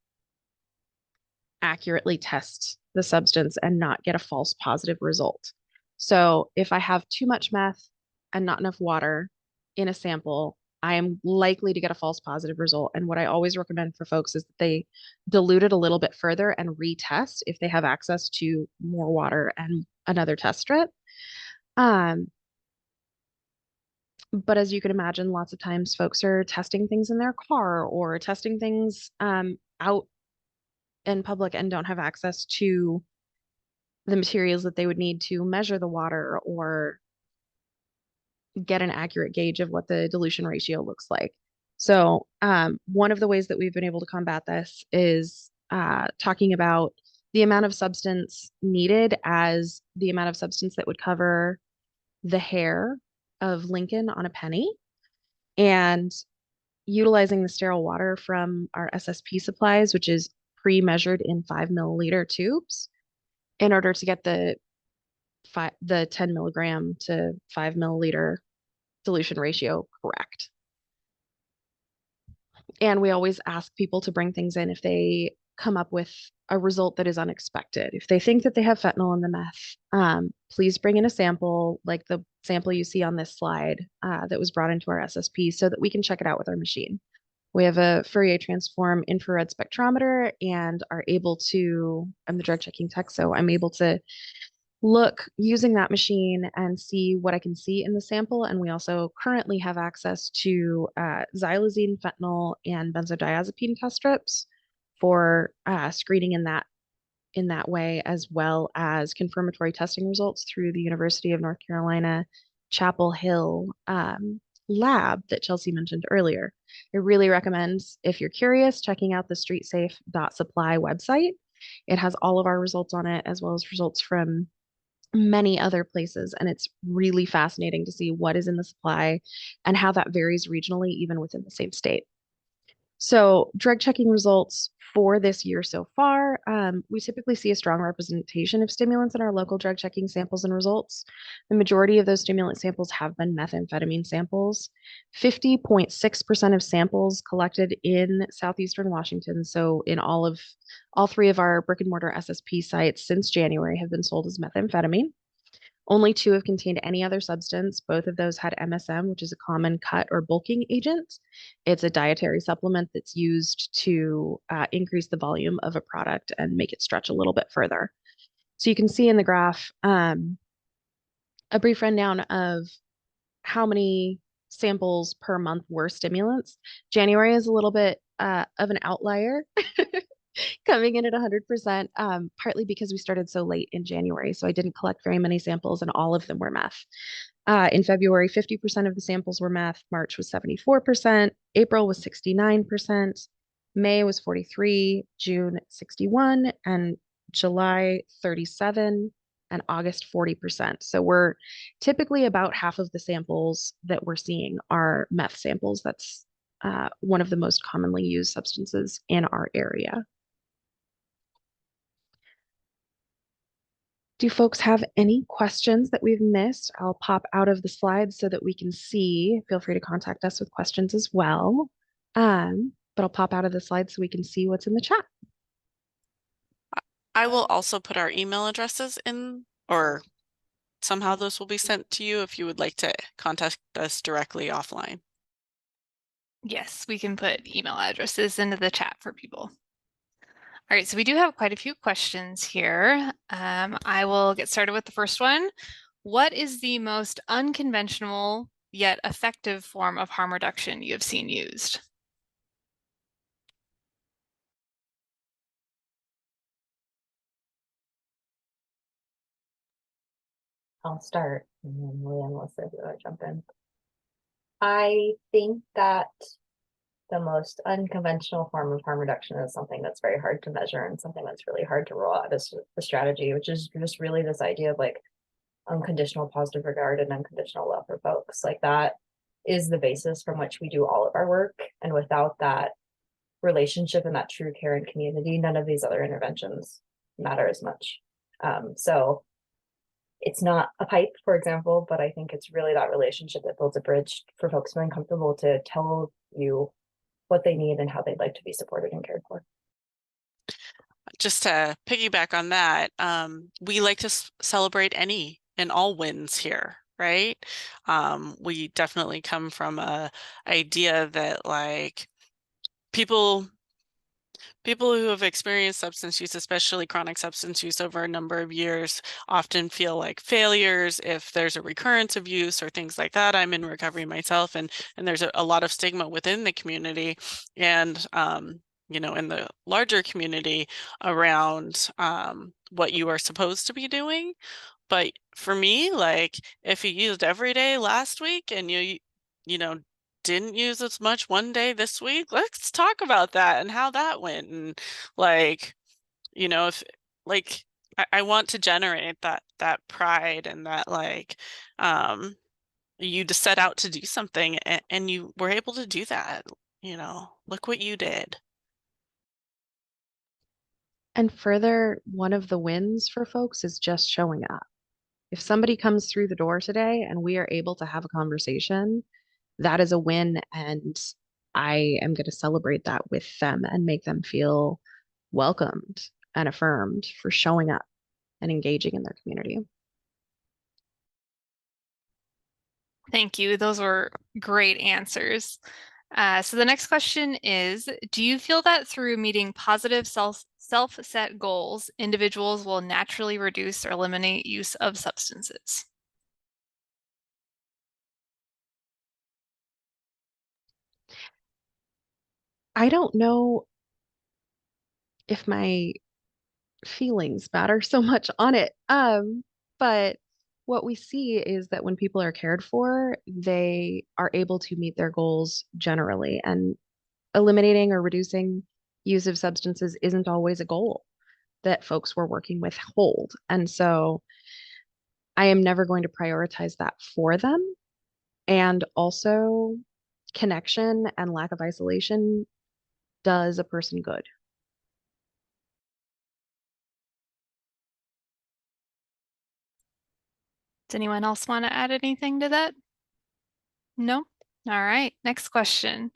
accurately test the substance and not get a false positive result. So if I have too much meth and not enough water in a sample, I am likely to get a false positive result. And what I always recommend for folks is that they dilute it a little bit further and retest if they have access to more water and another test strip. But as you can imagine, lots of times folks are testing things in their car or testing things out in public and don't have access to the materials that they would need to measure the water or get an accurate gauge of what the dilution ratio looks like. So one of the ways that we've been able to combat this is talking about the amount of substance needed as the amount of substance that would cover the hair of Lincoln on a penny, and utilizing the sterile water from our SSP supplies, which is pre-measured in 5 milliliter tubes, in order to get the 10 milligram to 5 milliliter dilution ratio correct. And we always ask people to bring things in if they come up with a result that is unexpected. If they think that they have fentanyl in the meth, please bring in a sample like the sample you see on this slide that was brought into our SSP so that we can check it out with our machine. We have a Fourier transform infrared spectrometer and are able to, I'm the drug checking tech, so I'm able to look using that machine and see what I can see in the sample. And we also currently have access to xylazine, fentanyl, and benzodiazepine test strips for screening in that way, as well as confirmatory testing results through the University of North Carolina Chapel Hill lab that Chelsea mentioned earlier. I really recommend, if you're curious, checking out the streetsafe.supply website. It has all of our results on it, as well as results from many other places. And it's really fascinating to see what is in the supply and how that varies regionally, even within the same state. So, drug checking results for this year so far, we typically see a strong representation of stimulants in our local drug checking samples and results. The majority of those stimulant samples have been methamphetamine samples. 50.6% of samples collected in southeastern Washington, so in all three of our brick and mortar SSP sites since January, have been sold as methamphetamine. Only two have contained any other substance. Both of those had MSM, which is a common cut or bulking agent. It's a dietary supplement that's used to increase the volume of a product and make it stretch a little bit further. So you can see in the graph a brief rundown of how many samples per month were stimulants. January is a little bit of an outlier. Coming in at 100%, partly because we started so late in January. So I didn't collect very many samples and all of them were meth. In February, 50% of the samples were meth. March was 74%. April was 69%. May was 43, June 61, and July 37, and August 40%. So we're typically about half of the samples that we're seeing are meth samples. That's one of the most commonly used substances in our area. Do folks have any questions that we've missed? I'll pop out of the slides so that we can see. Feel free to contact us with questions as well. But I'll pop out of the slides so we can see what's in the chat. I will also put our email addresses in, or somehow those will be sent to you if you would like to contact us directly offline. Yes, we can put email addresses into the chat for people. All right, so we do have quite a few questions here. I will get started with the first one. What is the most unconventional yet effective form of harm reduction you have seen used? I'll start and then Leah and Melissa will jump in. I think that the most unconventional form of harm reduction is something that's very hard to measure and something that's really hard to roll out as a strategy, which is just really this idea of like unconditional positive regard and unconditional love for folks. Like that is the basis from which we do all of our work. And without that relationship and that true care and community, none of these other interventions matter as much. So it's not a pipe, for example, but I think it's really that relationship that builds a bridge for folks feeling comfortable to tell you what they need and how they'd like to be supported and cared for. Just to piggyback on that, we like to celebrate any and all wins here, right? We definitely come from a idea that like people who have experienced substance use, especially chronic substance use over a number of years, often feel like failures if there's a recurrence of use or things like that. I'm in recovery myself, and there's a lot of stigma within the community and you know, in the larger community around what you are supposed to be doing. But for me, like if you used every day last week and you know, didn't use as much one day this week, let's talk about that and how that went. And like, you know, if like I want to generate that pride and that like you just set out to do something and you were able to do that. You know, look what you did. And further, one of the wins for folks is just showing up. If somebody comes through the door today and we are able to have a conversation, that is a win. And I am going to celebrate that with them and make them feel welcomed and affirmed for showing up and engaging in their community. Thank you. Those were great answers. So the next question is, do you feel that through meeting positive self-set goals, individuals will naturally reduce or eliminate use of substances? I don't know if my feelings matter so much on it. But what we see is that when people are cared for, they are able to meet their goals generally, and eliminating or reducing use of substances isn't always a goal that folks were working with hold. And so I am never going to prioritize that for them. And also, connection and lack of isolation does a person good. Does anyone else want to add anything to that? No? All right, next question.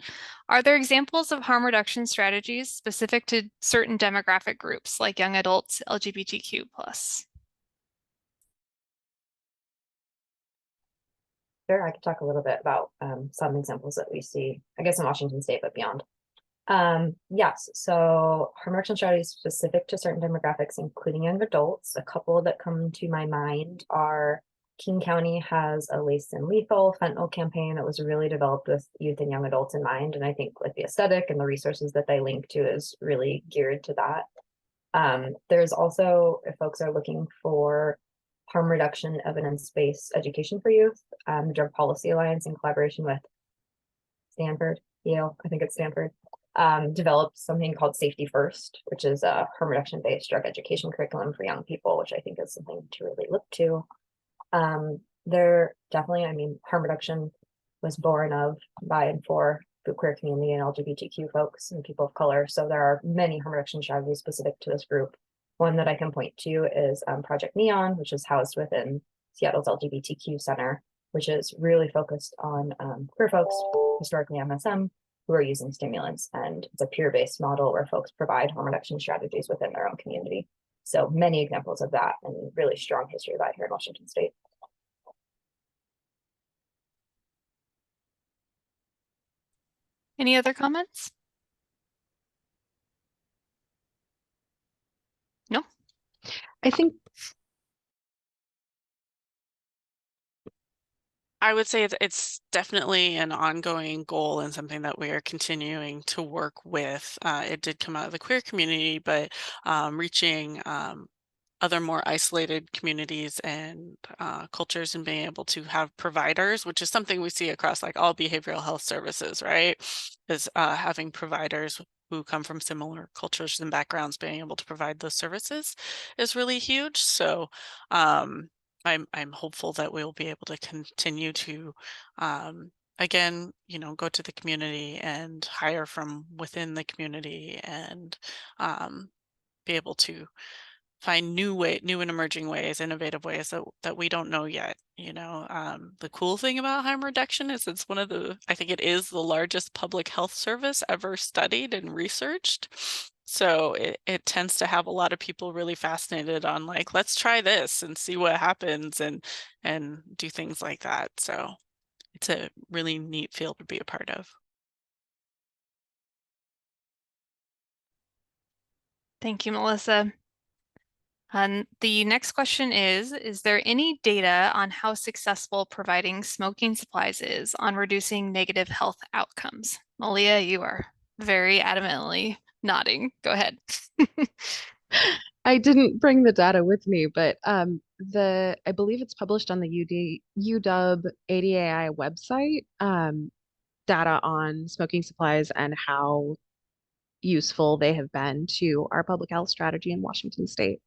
Are there examples of harm reduction strategies specific to certain demographic groups like young adults, LGBTQ+? Sure, I could talk a little bit about some examples that we see, I guess, in Washington State, but beyond. Yes, so harm reduction strategies specific to certain demographics, including young adults. A couple that come to my mind are King County has a Laced and Lethal fentanyl campaign that was really developed with youth and young adults in mind. And I think like the aesthetic and the resources that they link to is really geared to that. There's also, if folks are looking for harm reduction evidence-based education for youth, the Drug Policy Alliance in collaboration with Stanford, Yale, I think it's Stanford, developed something called Safety First, which is a harm reduction based drug education curriculum for young people, which I think is something to really look to. There definitely, I mean, harm reduction was born of, by, and for the queer community and LGBTQ folks and people of color. So there are many harm reduction strategies specific to this group. One that I can point to is Project Neon, which is housed within Seattle's LGBTQ Center, which is really focused on queer folks, historically MSM, who are using stimulants. And it's a peer-based model where folks provide harm reduction strategies within their own community. So many examples of that and really strong history of that here in Washington State. Any other comments? No? I think I would say it's definitely an ongoing goal and something that we are continuing to work with. It did come out of the queer community, but reaching other more isolated communities and cultures and being able to have providers, which is something we see across like all behavioral health services, right? Is having providers who come from similar cultures and backgrounds being able to provide those services is really huge. So I'm hopeful that we'll be able to continue to again, go to the community and hire from within the community and be able to find new and emerging ways, innovative ways that we don't know yet. The cool thing about harm reduction is it's one of the, I think it is the largest public health service ever studied and researched. So it tends to have a lot of people really fascinated on like, let's try this and see what happens and do things like that. So it's a really neat field to be a part of. Thank you, Melissa. And the next question is there any data on how successful providing smoking supplies is on reducing negative health outcomes? Malia, you are very adamantly nodding. Go ahead. I didn't bring the data with me, but I believe it's published on the UW ADAI website, data on smoking supplies and how useful they have been to our public health strategy in Washington State.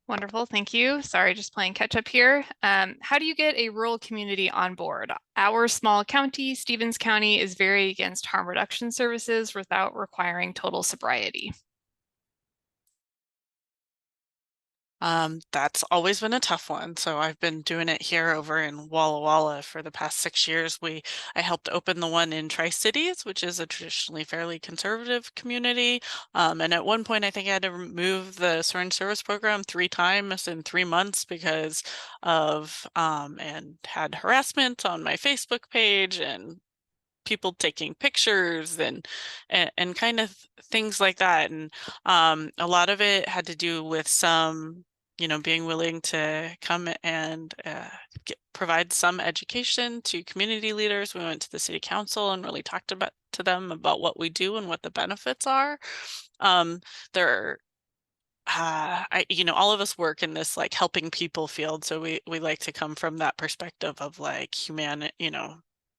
Wonderful, thank you. Sorry, just playing catch up here. How do you get a rural community on board? Our small county, Stevens County, is very against harm reduction services without requiring total sobriety. That's always been a tough one. So I've been doing it here over in Walla Walla for the past 6 years. I helped open the one in Tri-Cities, which is a traditionally fairly conservative community. And at one point, I think I had to remove the syringe service program 3 times in 3 months because of and had harassment on my Facebook page and people taking pictures and kind of things like that. And a lot of it had to do with some, being willing to come and provide some education to community leaders. We went to the city council and really talked about to them about what we do and what the benefits are. There all of us work in this like helping people field, so we like to come from that perspective of like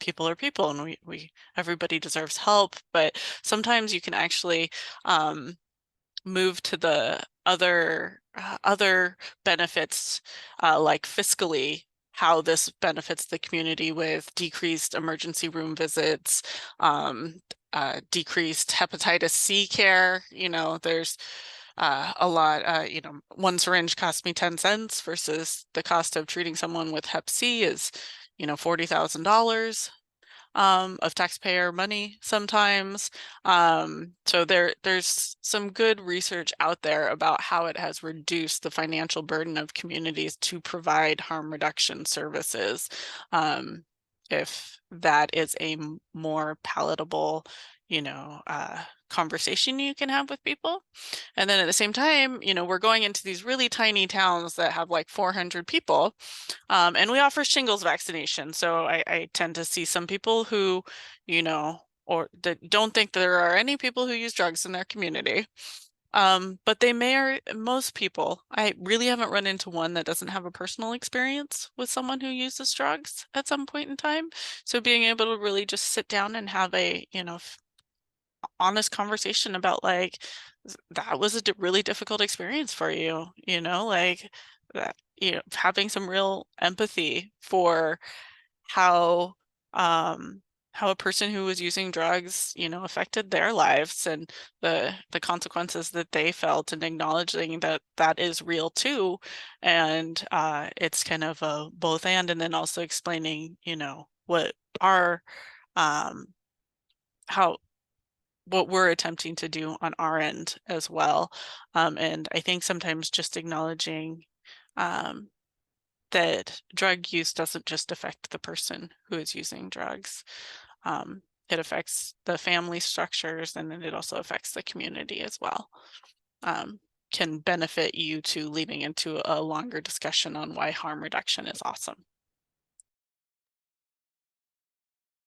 people are people, and we everybody deserves help, but sometimes you can actually um move to the other benefits, like fiscally, how this benefits the community with decreased emergency room visits, decreased hepatitis C care. There's a lot, one syringe cost me 10 cents versus the cost of treating someone with hep C is, $40,000 of taxpayer money sometimes. So there's some good research out there about how it has reduced the financial burden of communities to provide harm reduction services. If that is a more palatable, conversation you can have with people. And then at the same time, we're going into these really tiny towns that have like 400 people. And we offer shingles vaccination. So I tend to see some people who, or that don't think there are any people who use drugs in their community. But most people, I really haven't run into one that doesn't have a personal experience with someone who uses drugs at some point in time. So being able to really just sit down and have a, honest conversation about like, that was a really difficult experience for you, like that, having some real empathy for how um how a person who was using drugs, affected their lives and the consequences that they felt, and acknowledging that that is real too. And it's kind of a both and then also explaining, what our um how what we're attempting to do on our end as well. And I think sometimes just acknowledging um, that drug use doesn't just affect the person who is using drugs. It affects the family structures, and then it also affects the community as well. Can benefit you to leading into a longer discussion on why harm reduction is awesome.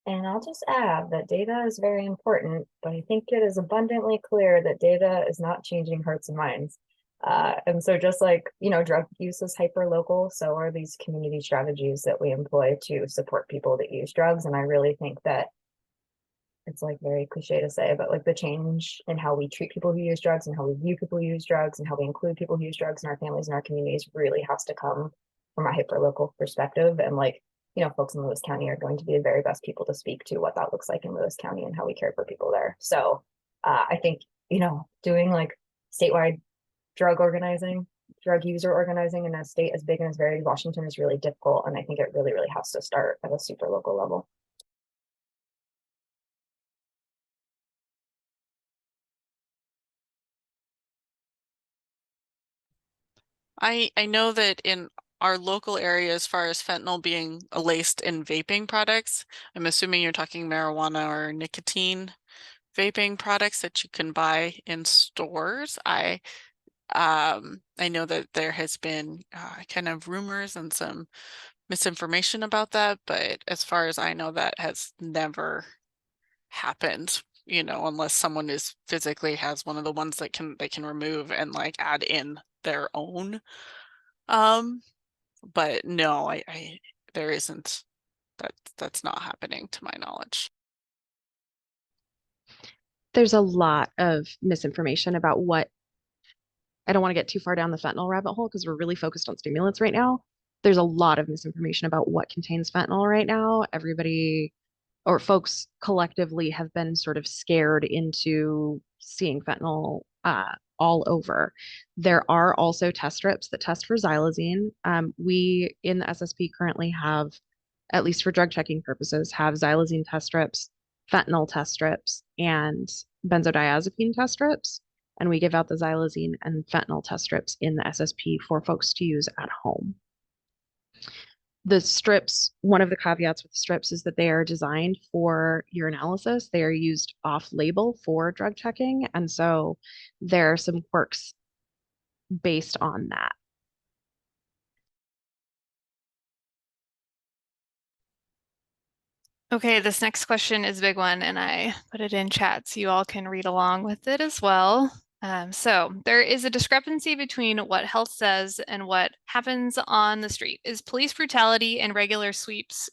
And I'll just add that data is very important, but I think it is abundantly clear that data is not changing hearts and minds. And so just like, drug use is hyper local, so are these community strategies that we employ to support people that use drugs. And I really think that it's like very cliche to say, but like the change in how we treat people who use drugs and how we view people who use drugs and how we include people who use drugs in our families and our communities really has to come from a hyper local perspective. And like, folks in Lewis County are going to be the very best people to speak to what that looks like in Lewis County and how we care for people there. So I think, doing like statewide drug organizing, drug user organizing in a state as big and as varied as Washington is really difficult. And I think it really, really has to start at a super local level. I know that in our local area, as far as fentanyl being laced in vaping products, I'm assuming you're talking marijuana or nicotine vaping products that you can buy in stores. I know that there has been kind of rumors and some misinformation about that, but as far as I know, that has never happened, unless someone is physically has one of the ones that they can remove and like add in their own. But no, I there isn't that's not happening to my knowledge. There's a lot of misinformation about what, I don't want to get too far down the fentanyl rabbit hole because we're really focused on stimulants right now. There's a lot of misinformation about what contains fentanyl right now. Everybody or folks collectively have been sort of scared into seeing fentanyl all over. There are also test strips that test for xylazine. We in the SSP currently have, at least for drug checking purposes, have xylazine test strips, fentanyl test strips, and benzodiazepine test strips. And we give out the xylazine and fentanyl test strips in the SSP for folks to use at home. The strips, one of the caveats with the strips is that they are designed for urinalysis. They are used off label for drug checking. And so there are some quirks based on that. Okay, this next question is a big one, and I put it in chat so you all can read along with it as well. So there is a discrepancy between what health says and what happens on the street. Is police brutality and regular sweeps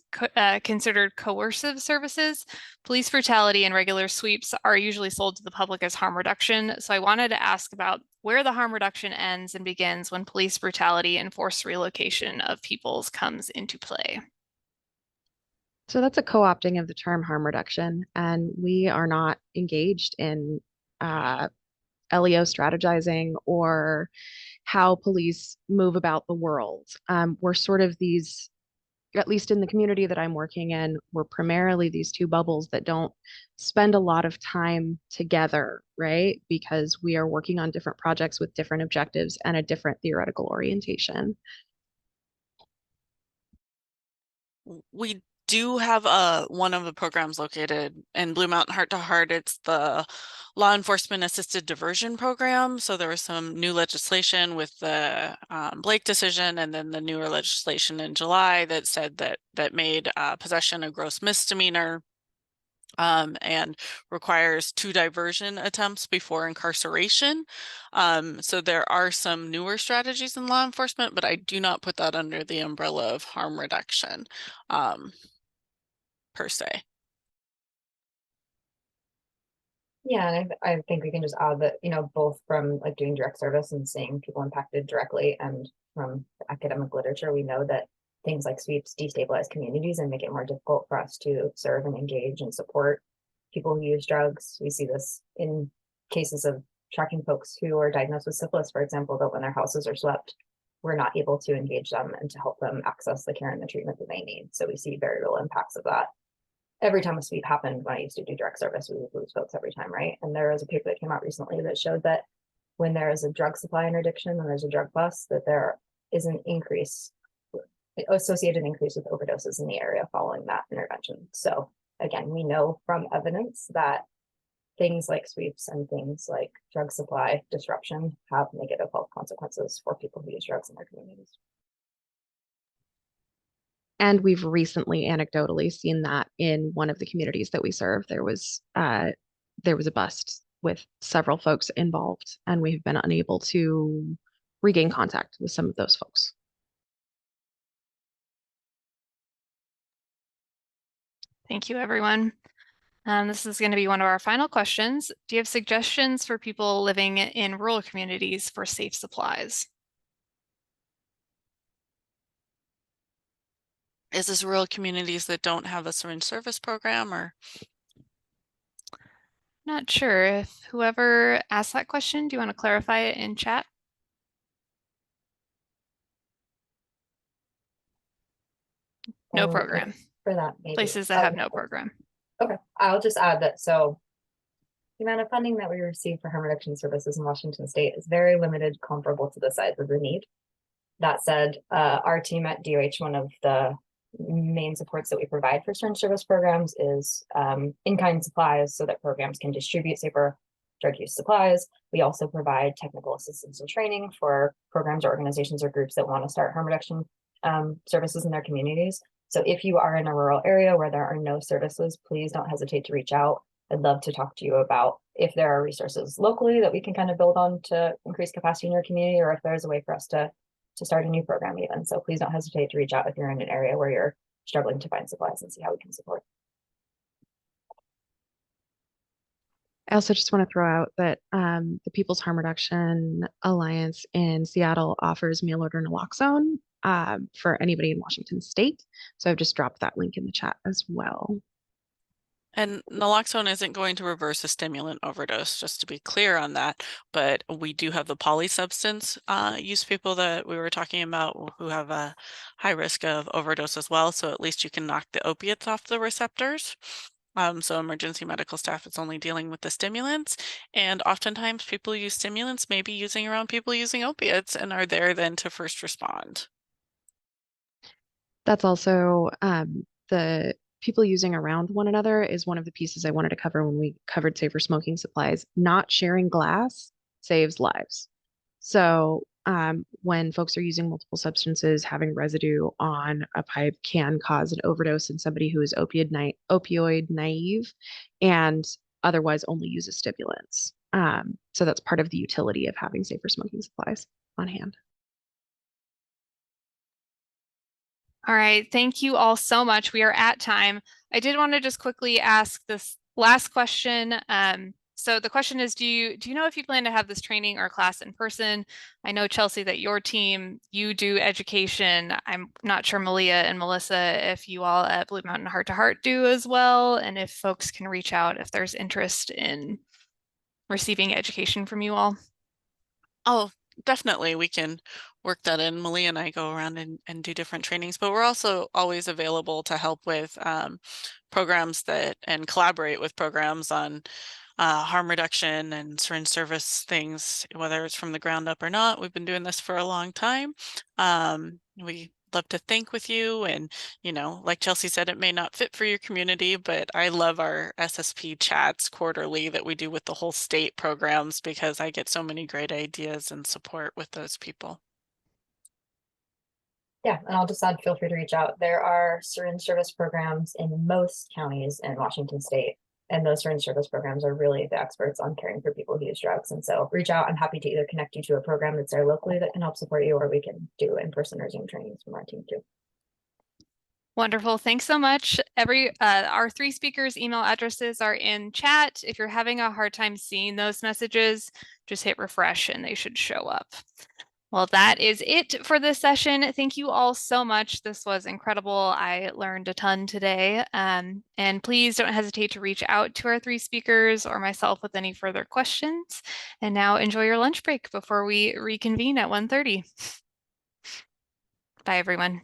considered coercive services? Police brutality and regular sweeps are usually sold to the public as harm reduction. So I wanted to ask about where the harm reduction ends and begins when police brutality and forced relocation of peoples comes into play. So that's a co-opting of the term harm reduction, and we are not engaged in LEO strategizing or how police move about the world. We're sort of these, at least in the community that I'm working in, we're primarily these two bubbles that don't spend a lot of time together, right? Because we are working on different projects with different objectives and a different theoretical orientation. We do have one of the programs located in Blue Mountain Heart to Heart. It's the Law Enforcement Assisted Diversion Program. So there was some new legislation with the Blake decision, and then the newer legislation in July that said that made possession a gross misdemeanor. And requires 2 diversion attempts before incarceration. So there are some newer strategies in law enforcement, but I do not put that under the umbrella of harm reduction per se. Yeah, and I think we can just add that, both from like doing direct service and seeing people impacted directly, and from the academic literature, we know that things like sweeps destabilize communities and make it more difficult for us to serve and engage and support people who use drugs. We see this in cases of tracking folks who are diagnosed with syphilis, for example, that when their houses are swept, we're not able to engage them and to help them access the care and the treatment that they need. So we see very real impacts of that. Every time a sweep happened when I used to do direct service, we would lose folks every time, right? And there was a paper that came out recently that showed that when there is a drug supply interdiction and there's a drug bust, that there is an associated increase with overdoses in the area following that intervention. So again, we know from evidence that things like sweeps and things like drug supply disruption have negative health consequences for people who use drugs in their communities. And we've recently anecdotally seen that in one of the communities that we serve. There was a bust with several folks involved, and we've been unable to regain contact with some of those folks. Thank you, everyone. This is going to be one of our final questions. Do you have suggestions for people living in rural communities for safe supplies? Is this rural communities that don't have a syringe service program, or? Not sure. If whoever asked that question, do you want to clarify it in chat? No program. For that, maybe. Places that have no program. Okay, I'll just add that. So the amount of funding that we receive for harm reduction services in Washington State is very limited, comparable to the size of the need. That said, our team at DOH, one of the main supports that we provide for syringe service programs is in-kind supplies so that programs can distribute safer drug use supplies. We also provide technical assistance and training for programs or organizations or groups that want to start harm reduction services in their communities. So if you are in a rural area where there are no services, please don't hesitate to reach out. I'd love to talk to you about if there are resources locally that we can kind of build on to increase capacity in your community, or if there's a way for us to start a new program even. So please don't hesitate to reach out if you're in an area where you're struggling to find supplies and see how we can support. I also just want to throw out that the People's Harm Reduction Alliance in Seattle offers meal order naloxone for anybody in Washington State. So I've just dropped that link in the chat as well. And naloxone isn't going to reverse a stimulant overdose, just to be clear on that. But we do have the polysubstance use people that we were talking about who have a high risk of overdose as well. So at least you can knock the opiates off the receptors. So emergency medical staff is only dealing with the stimulants. And oftentimes people use stimulants, maybe using around people using opiates, and are there then to first respond. That's also the people using around one another is one of the pieces I wanted to cover when we covered safer smoking supplies. Not sharing glass saves lives. So when folks are using multiple substances, having residue on a pipe can cause an overdose in somebody who is opioid naive and otherwise only uses stimulants. So that's part of the utility of having safer smoking supplies on hand. All right, thank you all so much. We are at time. I did want to just quickly ask this last question. So the question is, do you know if you plan to have this training or class in person? I know, Chelsea, that your team, you do education. I'm not sure, Malia and Melissa, if you all at Blue Mountain Heart to Heart do as well, and if folks can reach out if there's interest in receiving education from you all. Oh, definitely. We can work that in. Malia and I go around and do different trainings, but we're also always available to help with programs that and collaborate with programs on harm reduction and syringe service things, whether it's from the ground up or not. We've been doing this for a long time. We love to think with you, and like Chelsea said, it may not fit for your community, but I love our SSP chats quarterly that we do with the whole state programs because I get so many great ideas and support with those people. Yeah, and I'll just add, feel free to reach out. There are syringe service programs in most counties in Washington state, and those syringe service programs are really the experts on caring for people who use drugs. And so reach out. I'm happy to either connect you to a program that's there locally that can help support you, or we can do in-person or Zoom trainings from our team too. Wonderful. Thanks so much. Our three speakers' email addresses are in chat. If you're having a hard time seeing those messages, just hit refresh and they should show up. Well, that is it for this session. Thank you all so much. This was incredible. I learned a ton today. And please don't hesitate to reach out to our three speakers or myself with any further questions. And now enjoy your lunch break before we reconvene at 1:30. Bye, everyone.